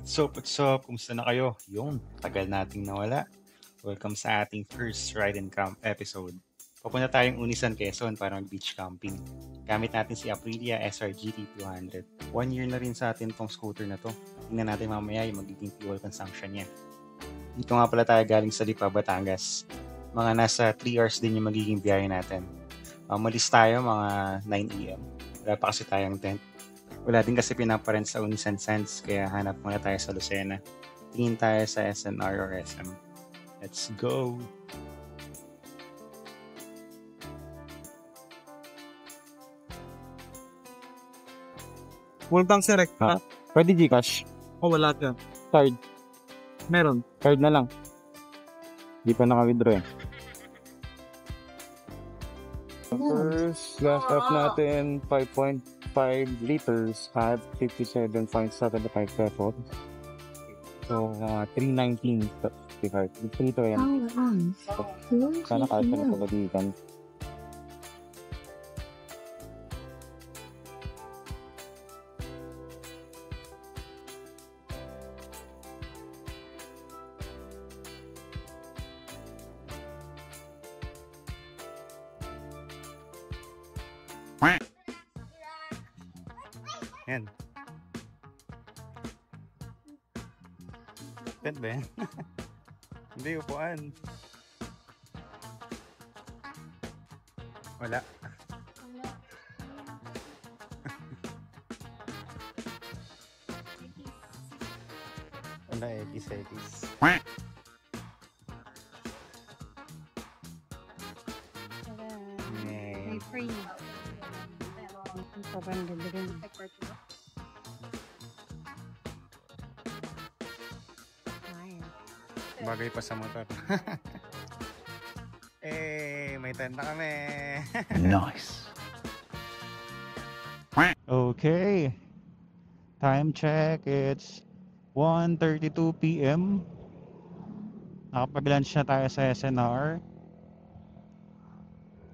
What's up? Kumusta na kayo? Yung tagal nating nawala. Welcome sa ating first Ride and Camp episode. Papunta tayong Unisan, Quezon para mag-beach camping. Gamit natin si Aprilia SRGT 200. 1 year na rin sa atin tong scooter na to. Tingnan natin mamaya yung magiging fuel consumption niya. Dito nga pala tayo galing sa Lipa, Batangas. Mga nasa 3 hours din yung magiging biyahe natin. Malis tayo mga 9 AM. Wala pa kasi tayong tent. Wala din kasi pinaparent sa Unisan Sands, kaya hanap muna tayo sa Lucena. Tingin tayo sa SNR or SM. Let's go! Full tank sir, ha? Pwede Gcash. O wala ka. Card. Meron. Card na lang. Di pa naka-withdraw eh. First, gas up natin 5.5 liters at 57.75 pesos. So, 319.55. Dito yan. Sana kahit na pagadikan. Yan. Tent ba yan? Hindi, upuan. Wala. Wala, ekis. May free. Sobrang ganda rin. Bagay pa sa motor. May tent na kami. Nice. Okay. Time check. It's 1:32 PM. Nakapag-lunch na tayo sa SNR.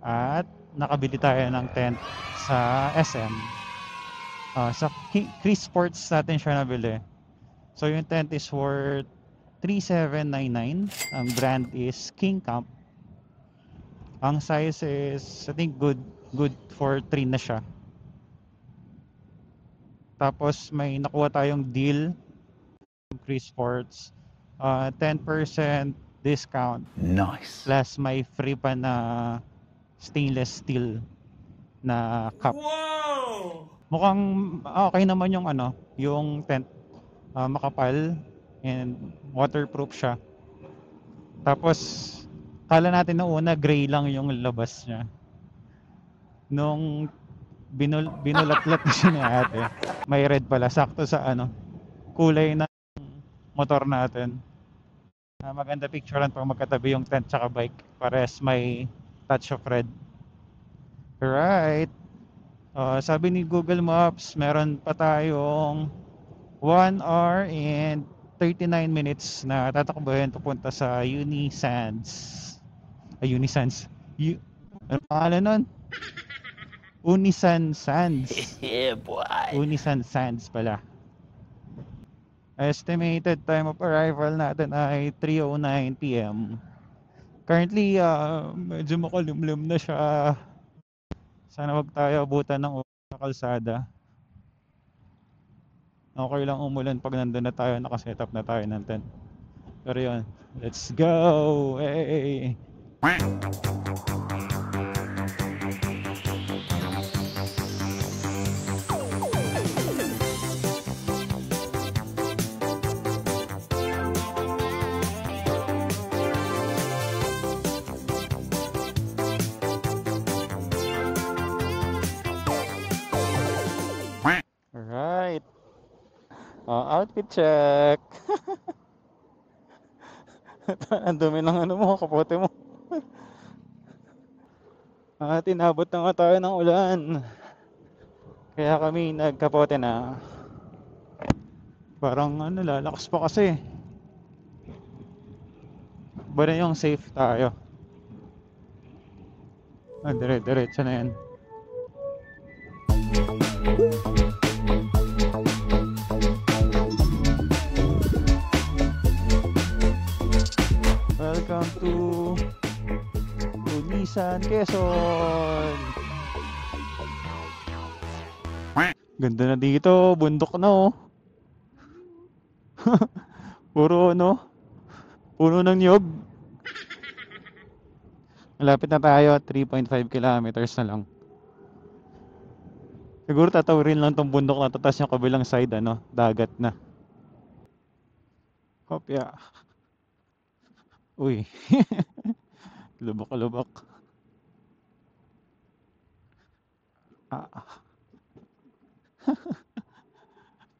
At nakabili tayo ng tent sa SM. Sa Chris Sports natin siya nabili. So yung tent is worth 3,799. Ang brand is King Camp. Ang size is, I think, good for 3 na siya. Tapos may nakuha tayong deal from Chris Sports. 10% discount. Nice. Plus may free pa na stainless steel na cup. Wow! Mukhang okay naman yung yung tent. Makapal and waterproof siya. Tapos kala natin na una gray lang yung labas niya. Nung binulat-lat na siya ni ate, may red pala, sakto sa kulay ng motor natin. Maganda picturean pag magkatabi yung tent tsaka bike, pares may touch of red. Right. Sabi ni Google Maps, meron pa tayong 1 hour and 39 minutes na tatakbuhin papunta sa Unisands. Unisands. Ano pangalan nun? Unisan Sands. Yeah, boy. Unisan Sands pala. Estimated time of arrival natin ay 3:09 PM. Currently, medyo makulimlim na siya. Sana wag tayo abutan ng kalsada. Okay lang umulan pag nandun na tayo, nakaset up na tayo ng tent. Pero yun, let's go! Hey! Alright. Outfit check. Ang dumi ng mo, kapote mo. Tinabot na nga tayo ng ulan. Kaya kami nagkapote na. Parang lalakas pa kasi. Bala yung safe tayo. Dire-diretso na yan. Welcome to Unisan, Quezon. Ganda na dito, bundok na oh. Puro ano, puno ng niyog. Malapit na tayo, 3.5 kilometers na lang. Siguro tatawirin lang tong bundok na to, tapos yung kabilang side, ano, dagat na. Hopya. Uy. Lubak-lubak.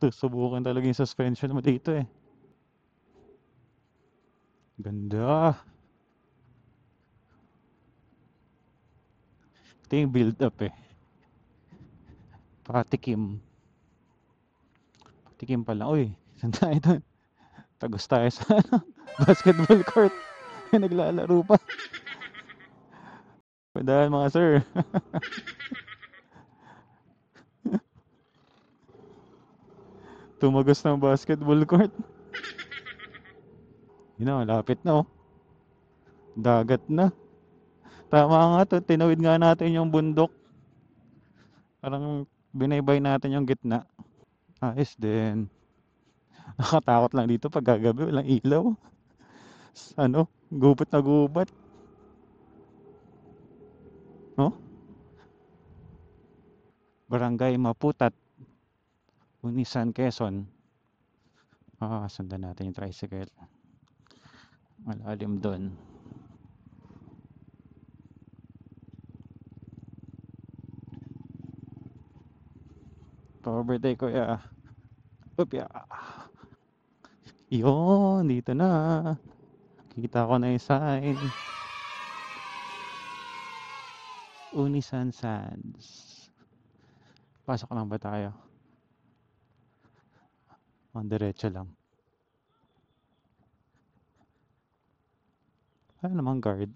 Susubukan talaga yung suspension mo dito eh. Ganda. Ito yung build up eh. Patikim. Patikim pala. Uy, saan tayo doon? Tagos tayo sa basketball court. Naglalaro pa. Padahan mga sir. Tumagos ng basketball court. Yun na, malapit na oh. Dagat na. Tama nga to, tinawid nga natin yung bundok. Parang binaybay natin yung gitna. Ayos din. Nakatakot lang dito pag gagabi, walang ilaw. Ano, gubat na gubat. No? Barangay Maputat, Unisan, Quezon. Sundan natin yung tricycle. Malalim doon. Pa-birthday ko ya. Upya. Yun, dito na. Kita ko na yung sign. Unisan Sands. Pasok lang ba tayo? Diretso lang. Wala namang guard.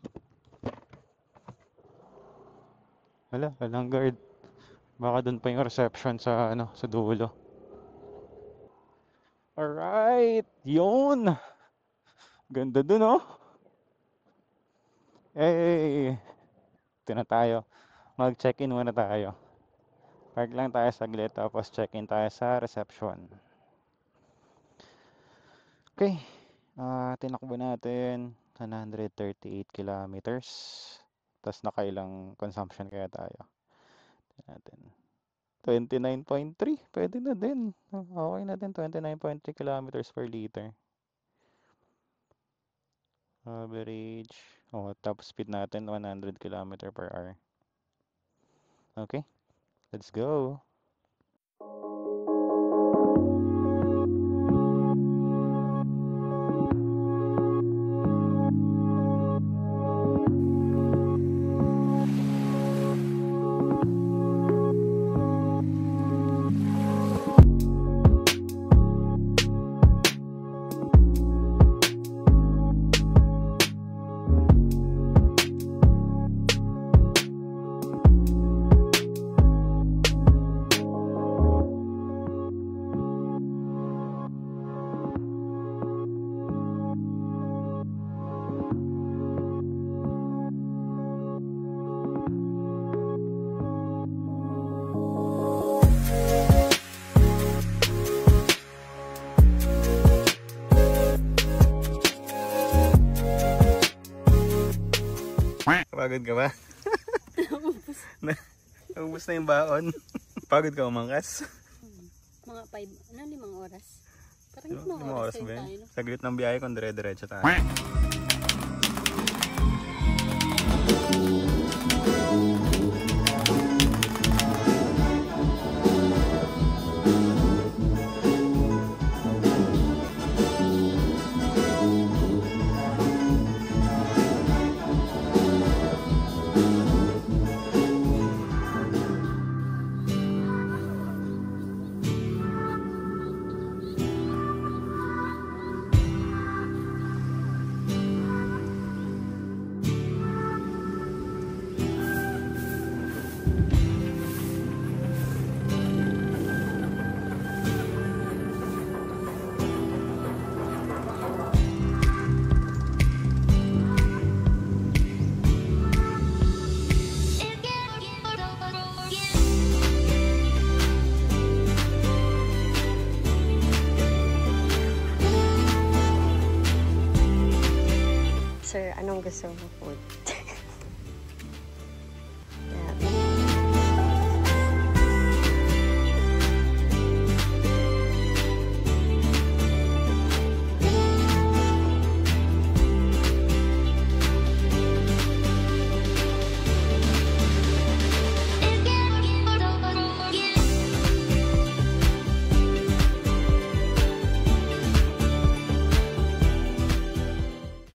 Walang guard. Baka doon pa yung reception sa ano, sa dulo. Alright, yun. Ganda dun oh. Ito na tayo. Mag-check-in muna tayo. Park lang tayo saglit tapos check-in tayo sa reception. Okay. Tinakbo natin 138 kilometers. Tapos nakailang consumption kaya tayo. Natin 29.3. Pwede na din. Okay na din. 29.3 kilometers per liter. Average. Top speed natin 100 km per hour. Okay. Let's go. Pagod ka ba? Naubos na yung baon. Pagod ka umangkas? Mga 5 oras. Parang 5 Oras oras ba tayo. yun? Saglit ng biyahe kung dire-diretso tayo. sir, anong gusto mo food?